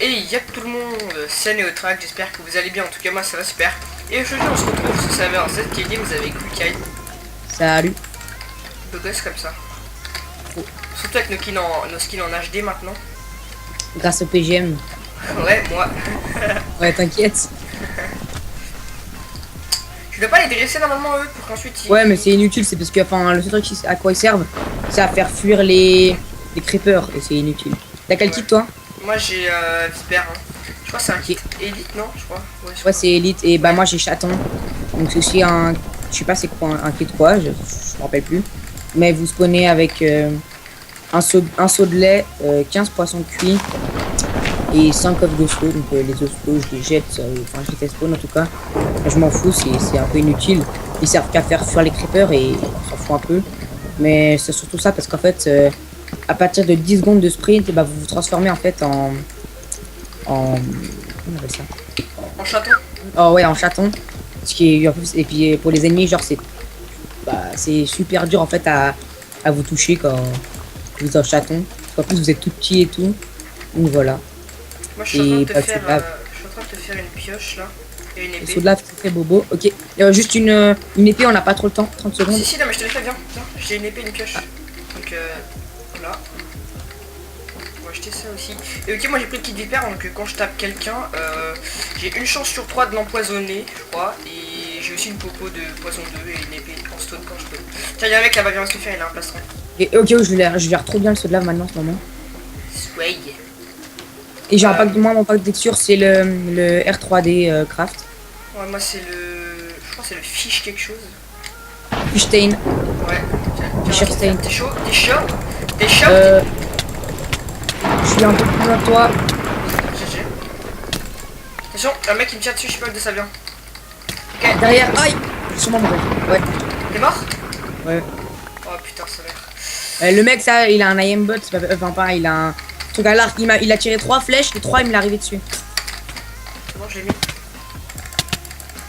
Et y'a tout le monde, c'est Neotrack, j'espère que vous allez bien, en tout cas moi ça va super. Et aujourd'hui on se retrouve sur le serveur ZK Games avec Lukai. Salut. Beau gosse comme ça. Surtout avec nos skins en HD maintenant. Grâce au PGM. Ouais, moi. Ouais, t'inquiète. Je dois pas les dresser normalement eux pour qu'ensuite ils... Ouais, mais c'est inutile, c'est parce que enfin, le seul truc à quoi ils servent, c'est à faire fuir les creepers et c'est inutile. T'as quel kit toi? Moi j'ai Viper, hein. Je crois que c'est un kit Elite, non? Je crois. Ouais, c'est Elite et bah moi j'ai Chaton. Donc c'est aussi un. Je sais pas c'est quoi un kit quoi, je me rappelle plus. Mais vous spawnez avec un seau de lait, 15 poissons cuits et 5 œufs d'osco. Donc les osco je les jette, enfin je les fais spawn en tout cas. Je m'en fous, c'est un peu inutile. Ils servent qu'à faire fuir les creepers et on s'en fout un peu. Mais c'est surtout ça parce qu'en fait, à partir de 10 secondes de sprint, bah, vous vous transformez en fait en... Comment on appelle ça? En chaton. Oh ouais, en chaton. Ce qui est, en plus, et puis pour les ennemis, genre c'est super dur en fait à vous toucher quand vous êtes un chaton. En plus vous êtes tout petit et tout. Donc voilà. Moi je suis en train de te faire, je suis en train de te faire une pioche là. Et une épée. Saut de lave, c'est très bobo. Ok. Juste une épée, on n'a pas trop le temps. 30 secondes. Si, non, mais je te l'ai fait, viens. J'ai une épée et une pioche. Donc, voilà. On va acheter ça aussi. Et ok, moi j'ai pris le kit vipère, donc quand je tape quelqu'un, j'ai une chance sur 3 de l'empoisonner, je crois. Et j'ai aussi une popo de poison 2 et une épée en stone quand je peux. Tiens, y'a un mec là-bas, viens se faire, il a un plastron. Et ok, je gère trop bien le saut de lave maintenant en ce moment. Sway. Et j'ai un pack de moi, mon pack de texture, c'est le R3D Craft. Ouais, moi c'est le. Je crois que c'est le fish quelque chose. Fishstein. Ouais. Fisherstein. T'es chaud? T'es chaud? T'es chaud? Je suis un peu plus loin que toi. GG. Attention, un mec qui me tire dessus, je sais pas d'où ça vient. Ok. Derrière, aïe! Je suis sûrement mourir. Ouais. T'es mort? Ouais. Oh putain, ça merde. Le mec, ça, il a un aimbot, c'est pas. Enfin, pas, il a un truc à l'arc. Il a tiré 3 flèches, les 3 il me l'est arrivé dessus. C'est bon, je l'ai mis.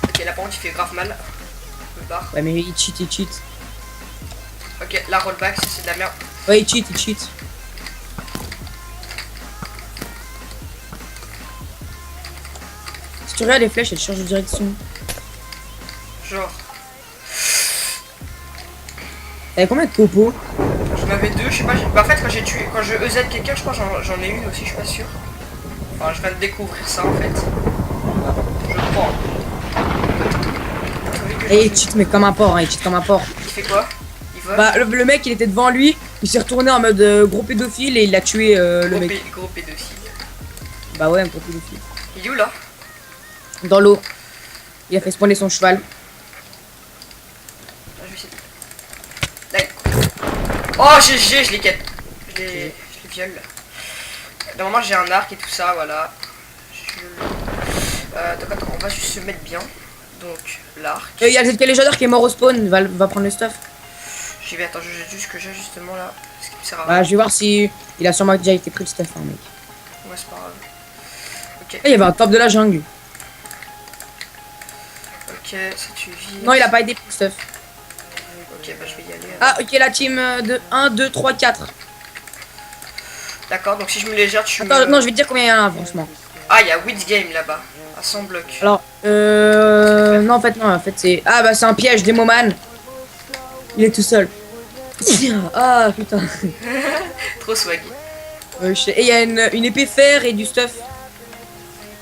Ok, là par contre, il fait grave mal. Je me barre. Ouais, mais il cheat, il cheat. Ok, la rollback, c'est de la merde. Ouais, il cheat, il cheat. Si tu regardes les flèches, elles changent de direction. Genre, T'avais combien de copeaux? j'en avais deux, je sais pas. Bah, en fait, quand j'ai tué, quand je EZ quelqu'un, je crois que j'en ai une aussi, je suis pas sûr. Enfin, je viens de découvrir ça en fait. Je crois. Et il cheat, mais comme un porc, hein, il cheat comme un porc. Il fait quoi? Il vole? Bah, le mec, il était devant lui, il s'est retourné en mode gros pédophile et il a tué le mec. Gros pédophile. Bah ouais, un gros pédophile. Il est où là? Dans l'eau. Il a fait spawner son cheval. Ah, je vais essayer. Là. Oh, GG, je les ken. Je les viole. Normalement, j'ai un arc et tout ça, voilà. Donc attends, on va juste se mettre bien. Donc, l'arc. Il y a le légendaire qui est mort au spawn, va prendre le stuff. J'y vais, attends, je jette juste ce que j'ai justement là. Ce qui me sert à rien. Bah, je vais voir si il a sûrement déjà été pris le stuff, hein, mec. Ouais, c'est pas grave. Ok. Il y avait un top de la jungle. Ok, ça tu vis. Non, il a pas été pris le stuff. Ok, bah je vais y aller. Ah, ok, la team de 1, 2, 3, 4. D'accord, donc si je me les gère, tu Attends, me... non, je vais te dire combien il y en a, franchement. Ah, il y a Witch Game là-bas. À 100 blocs. Alors, non, en fait, c'est. Ah, bah, c'est un piège, Demoman. Il est tout seul. Ah, putain. Trop swag. Et il y a une épée fer et du stuff.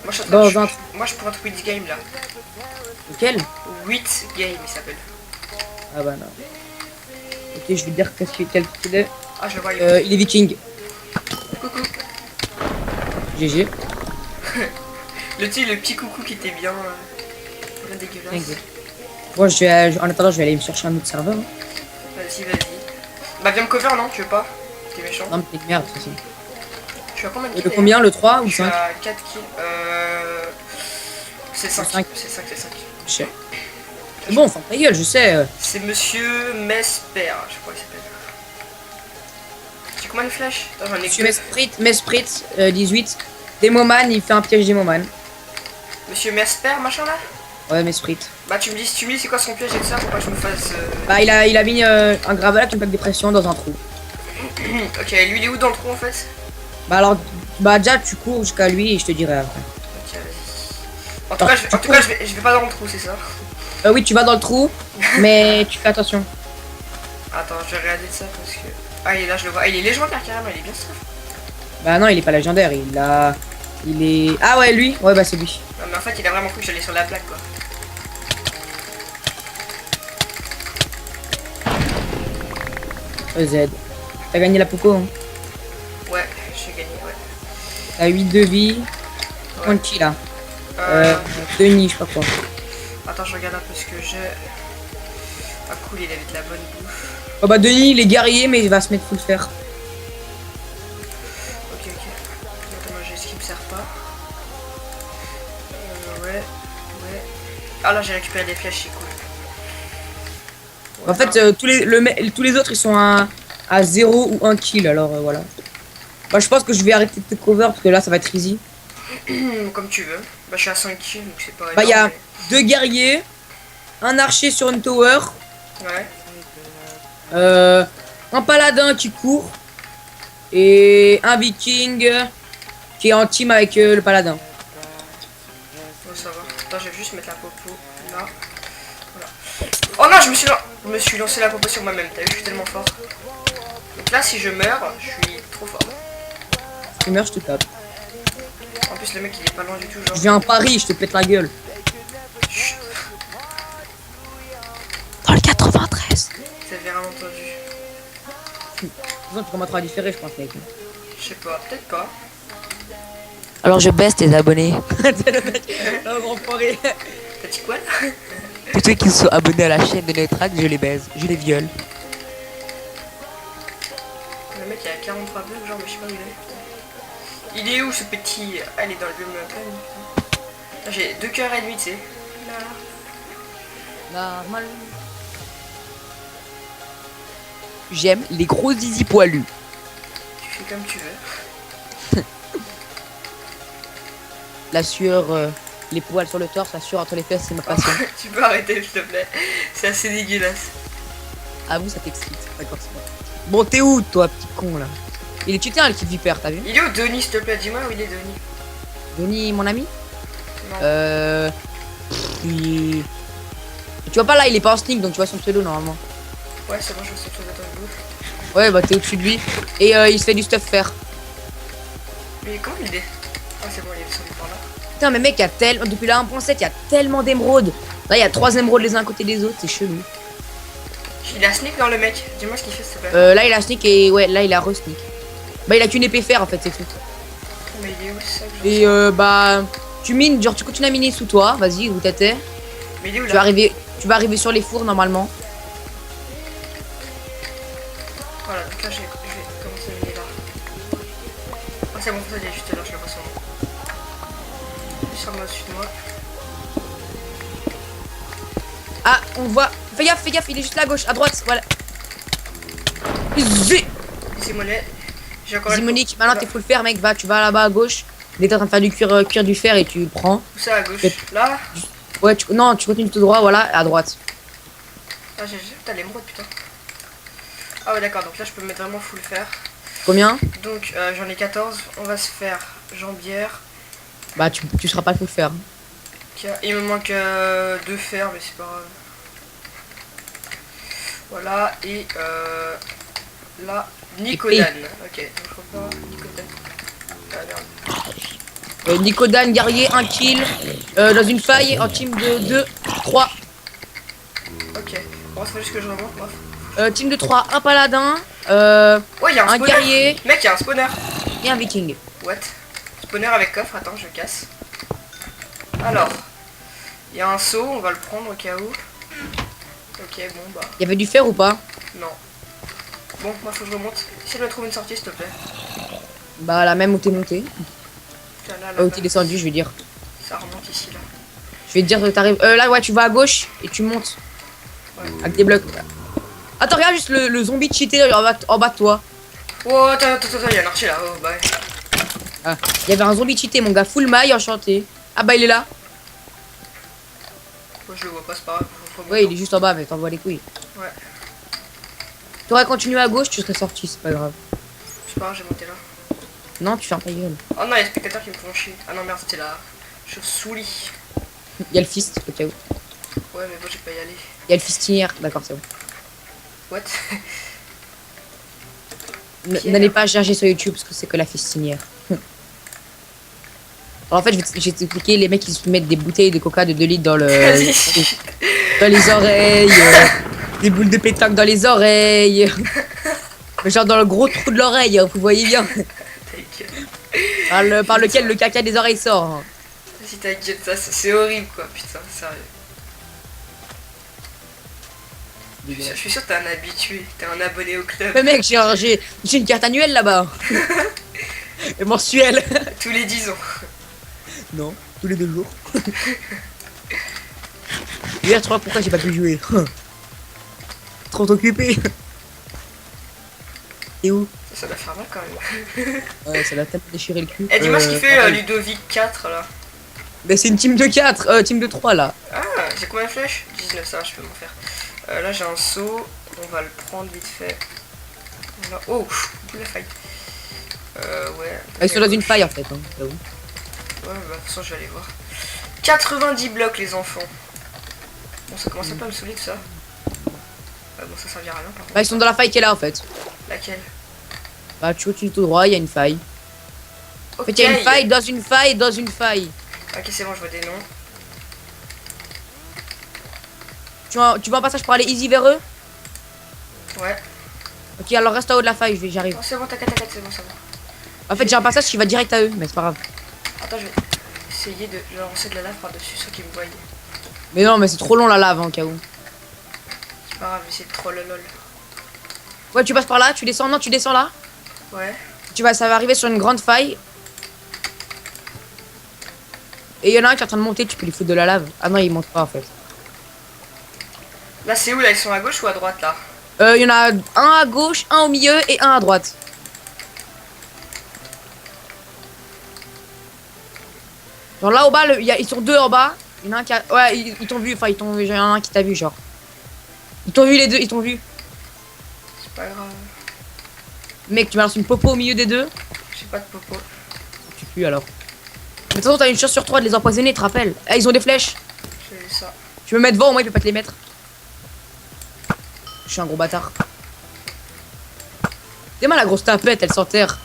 Moi je suis en Bon, train de... 20. Moi je prends un Witch Game là. Lequel? 8 Game il s'appelle. Ah, bah, non. Ok, je vais te dire quel qu'il est. Ah, je vois. Il est viking. Coucou. GG. Le petit coucou qui était bien dégueulasse. Bon, en attendant, je vais aller me chercher un autre serveur. Hein. Vas-y, vas-y. Bah viens me cover, non? Tu veux pas? T'es méchant. Non, mais t'es de merde, de toute façon. Je suis à combien de De kills? combien, le 3 ou Je suis 5? à 4 kills. C'est 5. C'est 5, c'est 5. Je sais. Bon, enfin, ta gueule, je sais. C'est monsieur Mesper, je crois qu'il s'appelle. J'ai combien de flèches? Attends, j'en ai Monsieur que... Mesprit, 18. Demoman, il fait un piège Demoman. Monsieur Mesper, machin là? Ouais, Mesprit. Bah tu me dis c'est quoi son piège et tout ça pour pas que je me fasse... Bah, il a mis un gravel avec une plaque de pression dans un trou. Ok, lui il est où dans le trou en fait? Bah, alors, Bah déjà tu cours jusqu'à lui et je te dirai après. Ok, vas-y. En tout cas, je vais pas dans le trou, c'est ça? Oui, tu vas dans le trou, mais tu fais attention. Attends, je vais regarder ça parce que... Ah, il est là, je le vois. Ah, il est légendaire carrément, il est bien ça. Bah non, il est pas légendaire, il a... Il est... Ah ouais, lui? Ouais, bah c'est lui. Non, mais en fait, il a vraiment cru que j'allais sur la plaque, quoi. Z. T'as gagné la popo, hein. Ouais, j'ai gagné, ouais. T'as 8 de vie. Ouais. Tranquille là. Euh, Denis, je sais pas quoi. Attends, je regarde un peu ce que j'ai. Ah, cool, il avait de la bonne bouffe. Oh bah Denis, il est guerrier, mais il va se mettre full fer. Ok, ok. Attends, moi j'ai ce qui me sert pas. Ouais, ouais. Ah là, j'ai récupéré des flèches, c'est cool. En fait, tous les autres, ils sont à 0 ou 1 kill, alors voilà. Bah, je pense que je vais arrêter de te cover, parce que là, ça va être easy. Comme tu veux. Bah, je suis à 5 kills, donc c'est pas Bah, il y a énorme, 2 guerriers, un archer sur une tower, mais... Ouais. un paladin qui court, et un viking qui est en team avec le paladin. Bon, ça va. Attends, je vais juste mettre la popo là. Voilà. Oh non, je me suis lancé la popo sur moi-même. T'as vu, je suis tellement fort. Donc là, si je meurs, je suis trop fort. Tu meurs, je te tape. En plus, le mec, il est pas loin du tout, genre. Je viens en Paris, je te pète la gueule. Chut, Dans le 93. t'avais vraiment entendu. Tu commenceras à différer, je pense, mec. Je sais pas, peut-être pas. Alors je baisse tes abonnés. C'est le mec, un grand foiré. T'as dit quoi là? Tous ceux qui sont abonnés à la chaîne de Netrack, je les baise, je les viole. Le mec, il a 43 bugs, genre, mais je sais pas où il est. Il est où ce petit... Ah, il est dans le biome montagne. J'ai 2 cœurs et demi, tu sais. Là. Normal. J'aime les gros zizi poilus. Tu fais comme tu veux. La sueur, les poils sur le torse, la sueur entre les fesses, c'est ma passion. Tu peux arrêter, s'il te plaît. C'est assez dégueulasse. Ah vous, ça t'excite. D'accord, c'est bon. Bon, t'es où, toi, petit con, là? Il est cheaté, hein, le kit vipère, t'as vu? Il est où Denis, s'il te plaît? Dis-moi où il est, Denis. Denis, mon ami? Non. Il... Tu vois pas, là, il est pas en sneak, donc tu vois son pseudo, normalement. Ouais, c'est bon, je sais chose à ton bout. Ouais, bah t'es au-dessus de lui. Et il se fait du stuff faire. Mais comment il est? Ah, c'est bon, il est descendu par là. Putain, mais mec, il y a tellement... Depuis la 1.7, il y a tellement d'émeraudes. Là, il y a 3 émeraudes les uns à côté des autres, c'est chelou. Il a sneak dans le mec. Dis-moi ce qu'il fait, s'il te plaît. Là, il a sneak et... Ouais, là, il a re-sneak. Bah, il a qu'une épée fer, en fait, c'est tout. Mais il est où ça que je Et bah... Tu mines, genre, tu continues à miner sous toi. Vas-y, où t'étais. Mais il est où Tu vas là? arriver arriver sur les fours, normalement. Voilà, donc là, je vais commencer à miner là. Ah, c'est bon, ça, il est juste là, je le vois son nom. Il sort au-dessus de moi. Ah, on voit... Fais gaffe, il est juste là à gauche, à droite, voilà. Zé Zimonet. J'ai encore Zimonique, maintenant t'es full fer, mec, va, tu vas là-bas à gauche. Il est en train de faire du cuir du fer et tu le prends. Où ça à gauche? Là? Ouais, non, tu continues tout droit, voilà, à droite. Ah, j'ai putain l'émeraude, putain. Ah ouais, d'accord, donc là je peux me mettre vraiment full fer. Combien? Donc j'en ai 14, on va se faire jambière. Bah, tu seras pas full fer. Il me manque 2 fer, mais c'est pas grave. Voilà, et là, Nicodane. Ok, donc je repars Nicodane. Ah merde. Nicodane, guerrier, 1 kill. Dans une faille, en team de 2, 3. Ok, bon, c'est juste que je remonte, bref. Team de 3, un paladin, Ouais, il y a un un spawner. guerrier Mec, il y a un spawner. et un viking. What? Spawner avec coffre, attends, je casse. Alors, il y a un saut, on va le prendre au cas où. Ok, bon, bah, Il y avait du fer ou pas? non. Bon, moi faut que je remonte. Essaye de me trouver une sortie, s'il te plaît. Bah, la même où t'es monté. Tiens, là, Où t'es descendu, je veux dire. ça remonte ici, là. Je vais te dire, t'arrives. Là, ouais, tu vas à gauche et tu montes. Ouais. Avec des blocs. Attends, regarde juste le zombie cheaté en bas de toi. Oh, attends, il y a un archer là. Oh, bah. Ah, il y avait un zombie cheaté, mon gars, full maille, enchanté. Ah, bah, il est là. Moi, je le vois pas, c'est pas grave. Faut Ouais, il est juste en bas, mais t'envoies les couilles. Ouais, T'aurais continué à gauche, tu serais sorti, c'est pas grave. c'est pas grave, j'ai monté là. Non, tu fermes ta gueule. Oh non, il y a des spectateurs qui me font chier. Ah non, merde, c'était la chauve-souris. Il y a le fist, au cas où. Ouais, mais bon, j'ai pas y aller. Il y a le fistinière, d'accord, c'est bon. What? N'allez pas chercher sur YouTube parce que c'est que la fistinière. Alors, en fait, je vais t'expliquer, les mecs ils se mettent des bouteilles de coca de 2 litres dans Vas-y. dans les oreilles, des boules de pétanque dans les oreilles. Genre dans le gros trou de l'oreille, vous voyez bien. Ta gueule. Par lequel le caca des oreilles sort. Hein. Si t'inquiète, ça, c'est horrible quoi, putain, sérieux. Je suis sûr que t'es un habitué, t'es un abonné au club. Mais mec, j'ai une carte annuelle là-bas. Et mensuelle. Tous les 10 ans. Non, tous les 2 jours. Hier, tu vois pourquoi j'ai pas pu jouer. Trop occupé. Et où? Ça doit faire mal quand même. Ouais, ça l'a tellement déchiré le cul. Eh, dis-moi ce qu'il fait pareil. Ludovic 4 là. Bah, c'est une team de 4, team de 3 là. Ah, j'ai combien de flèches? 19, ça, je peux m'en faire. Là, j'ai un seau, on va le prendre vite fait. Voilà. Oh, beaucoup la faille. Ouais. Ils sont dans une faille en fait. Hein, là où. Ouais, bah, de toute façon, je vais aller voir. 90 blocs, les enfants. Bon, ça commence un peu à me saouler tout ça. Bon, ça servira à rien, par contre. Bah, ils sont dans la faille qui est là en fait. Laquelle? Bah, tu continues tout droit, il y a une faille. En Ok, fait, il y a une faille dans une faille dans une faille. Ok, c'est bon, je vois des noms. Tu veux un passage pour aller easy vers eux? Ouais. Ok, alors reste en haut de la faille, j'arrive. Oh, c'est bon, t'inquiète, c'est bon, c'est bon. En fait, j'ai un passage qui va direct à eux, mais c'est pas grave. Attends, je vais essayer de lancer de la lave par-dessus ceux qui me voient. Mais non, mais c'est trop long la lave en cas où. C'est pas grave, je vais essayer de troll lol. Ouais, tu passes par là, tu descends, non, tu descends là. Ouais. Ça va arriver sur une grande faille. Et il y en a un qui est en train de monter, tu peux lui foutre de la lave. Ah non, il monte pas en fait. Là, c'est où là? Ils sont à gauche ou à droite là? Il y en a un à gauche, un au milieu et un à droite. Genre là au bas, ils sont 2 en bas. Il y en a un qui a... Ouais, ils t'ont vu, enfin ils t'ont vu, il y en a un qui t'a vu genre. Ils t'ont vu les deux, ils t'ont vu. C'est pas grave. Mec, tu m'as lancé une popo au milieu des deux. J'ai pas de popo. Tu pues alors. Mais de toute façon, t'as une chance sur 3 de les empoisonner, tu te rappelles. Eh, ils ont des flèches. J'ai vu ça. Tu me mets devant, au moins il peut pas te les mettre. Je suis un gros bâtard. T'es mal la grosse tapette, elle s'enterre.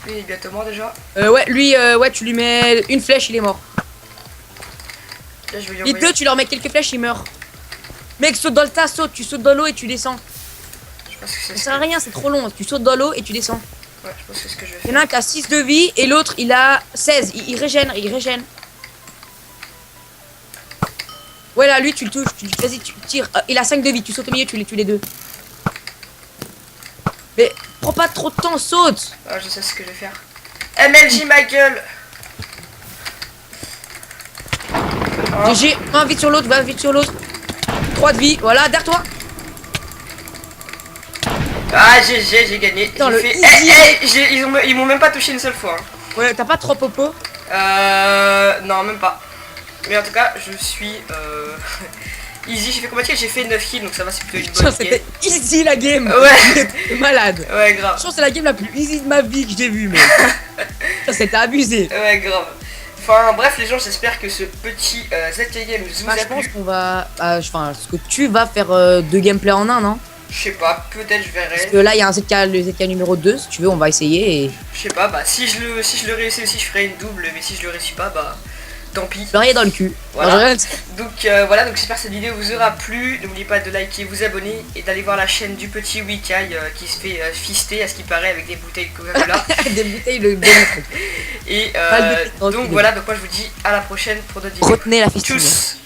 Lui, il est bientôt mort déjà. Ouais, lui, ouais, tu lui mets une flèche, il est mort. Là, je vais lui Les envoyer. deux, tu leur mets quelques flèches, il meurt. Mec, saute dans le tas, saute, tu sautes dans l'eau et tu descends. Je pense que c'est Ça ce sert à rien, c'est trop long. Tu sautes dans l'eau et tu descends. Ouais, je pense que c'est ce que je vais Il y faire. en a un qui a 6 de vie et l'autre il a 16. Il régène, il régène. Ouais, là, lui, tu le touches. Vas-y, tu tires. Il a 5 de vie, tu sautes au milieu, tu les tues les deux. Mais prends pas trop de temps, saute. Ah, je sais ce que je vais faire. MLJ ma gueule. Oh. GG, va vite sur l'autre, va vite sur l'autre. 3 de vie, voilà, derrière toi. Ah, GG, j'ai gagné. Putain, J'ai le fait... easy. Ils m'ont même pas touché une seule fois. Hein. Ouais, t'as pas 3 popos. Non, même pas. Mais en tout cas, je suis easy. J'ai fait combien de kills? J'ai fait 9 kills, donc ça va, c'est plutôt une Putain, bonne c'était game. easy la game. Ouais. T'es malade. Ouais, Je grave. pense que c'est la game la plus easy de ma vie que j'ai vue, mec. Ça, c'était abusé. Ouais, grave. Enfin, bref, les gens, j'espère que ce petit ZK Game vous Bah, a je pense plu. qu'on va. Enfin, ce que tu vas faire 2 gameplays en un, non? Je sais pas, peut-être je Parce verrai. que là, il y a un ZK, le ZK numéro 2. Si tu veux, on va essayer. Et Je sais pas, bah si je le réussis aussi, je ferai une double, mais si je le réussis pas, bah tant pis. je rien dans le cul. Voilà. Non, je reste. Donc voilà, donc j'espère que cette vidéo vous aura plu. N'oubliez pas de liker, vous abonner et d'aller voir la chaîne du petit Wikai qui se fait fister à ce qui paraît avec des bouteilles de Coca-Cola. Des bouteilles de démontre. Et Pas le détecteur, donc tu voilà, donc moi je vous dis à la prochaine pour d'autres vidéos. Retenez la fistule. Tchuss.